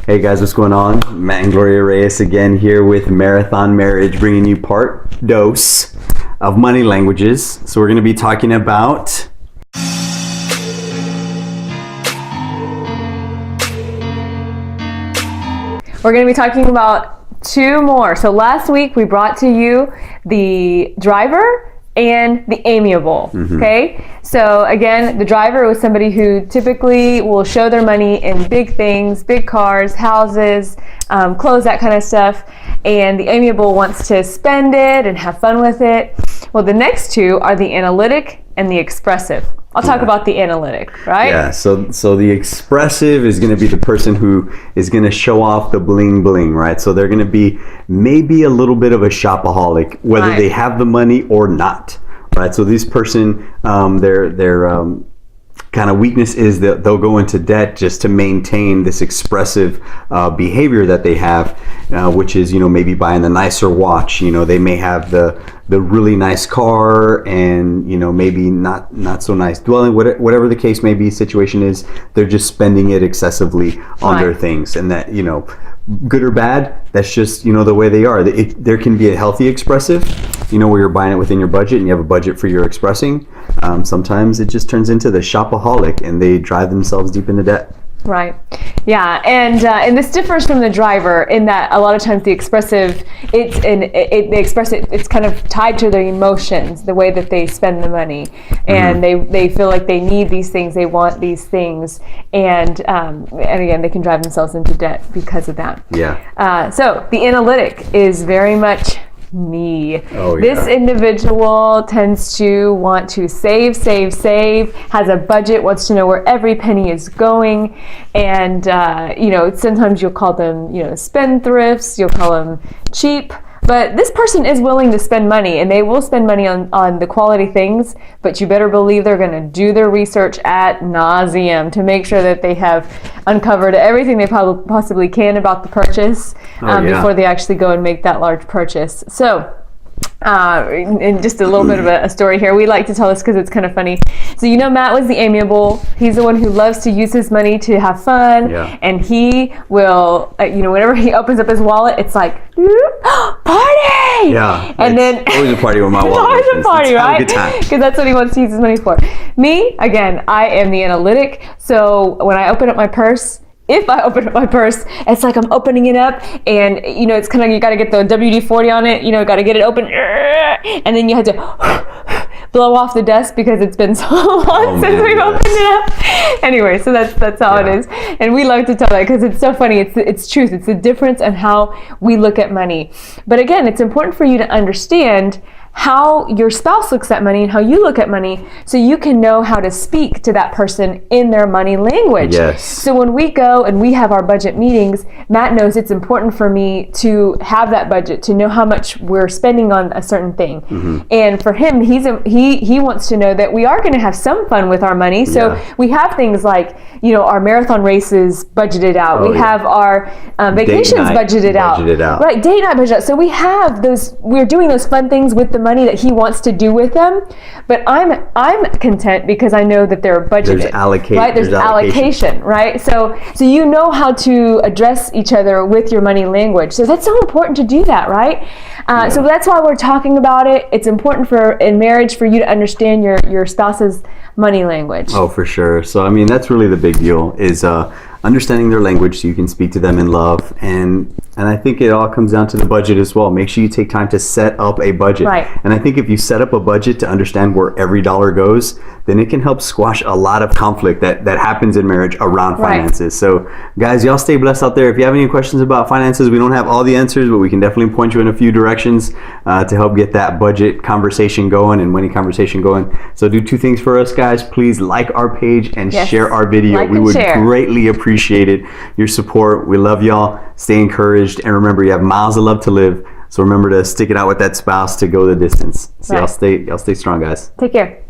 Hey guys, what's going on? Matt and Gloria Reyes again here with Marathon Marriage, bringing you part dose of money languages. So we're going to be talking about two more. So last week we brought to you the driver and the amiable. Okay, so again, the driver was somebody who typically will show their money in big things, big cars, houses, clothes, that kind of stuff, and the amiable wants to spend it and have fun with it. Well, the next two are the analytic and the expressive. I'll talk about the analytic, right? Yeah, so the expressive is going to be the person who is going to show off the bling bling, right? So they're going to be maybe a little bit of a shopaholic, whether they have the money or not, right? So this person, their kind of weakness is that they'll go into debt just to maintain this expressive behavior that they have, which is, maybe buying the nicer watch. They may have the really nice car and, maybe not so nice dwelling, whatever the case may be, situation is, they're just spending it excessively on their things. And that, good or bad, that's just, the way they are. There can be a healthy expressive, where you're buying it within your budget and you have a budget for your expressing. Sometimes it just turns into the shopaholic and they drive themselves deep into debt. Right. Yeah, and this differs from the driver in that a lot of times the expressive, it's kind of tied to their emotions, the way that they spend the money, and they feel like they need these things, they want these things, and again they can drive themselves into debt because of that. Yeah. So the analytic is very much me. Oh, yeah. This individual tends to want to save, has a budget, wants to know where every penny is going, and sometimes you'll call them, spendthrifts, you'll call them cheap, but this person is willing to spend money, and they will spend money on the quality things, but you better believe they're going to do their research ad nauseum to make sure that they have uncovered everything they possibly can about the purchase before they actually go and make that large purchase. So, and just a little bit of a story here. We like to tell this because it's kind of funny. So Matt was the amiable. He's the one who loves to use his money to have fun, and he will, whenever he opens up his wallet, it's like, party! Yeah, and then always a party with my wallet. Always a party, right? It's a good time. Because that's what he wants to use his money for. Me, again, I am the analytic. So when I open up my purse, if I open up my purse, it's like I'm opening it up, and it's kind of, you got to get the WD-40 on it, got to get it open, and then you have to blow off the dust because it's been so long since we've opened it up. Anyway, so that's how it is, and we love to tell that because it's so funny. It's truth. It's the difference in how we look at money. But again, it's important for you to understand how your spouse looks at money and how you look at money, so you can know how to speak to that person in their money language. Yes. So when we go and we have our budget meetings, Matt knows it's important for me to have that budget, to know how much we're spending on a certain thing. And for him, he wants to know that we are going to have some fun with our money. So we have things like, our marathon races budgeted out. We have our vacations budgeted out. Right, date night budgeted out. So we have we're doing those fun things with the money that he wants to do with them, but I'm content because I know that they're budgeted. There's allocation, right? So you know how to address each other with your money language. So that's so important to do that, right? So that's why we're talking about it. It's important in marriage for you to understand your spouse's money language. Oh, for sure. So that's really the big deal, is understanding their language so you can speak to them in love, and I think it all comes down to the budget as well. Make sure you take time to set up a budget. Right. And I think if you set up a budget to understand where every dollar goes, then it can help squash a lot of conflict that happens in marriage around finances. So guys, y'all stay blessed out there. If you have any questions about finances, we don't have all the answers, but we can definitely point you in a few directions to help get that budget conversation going and money conversation going. So do two things for us, guys. Please like our page and share our video. We would greatly appreciate it. Your support. We love y'all. Stay encouraged, and remember, you have miles of love to live. So remember to stick it out with that spouse to go the distance. So y'all stay strong, guys. Take care.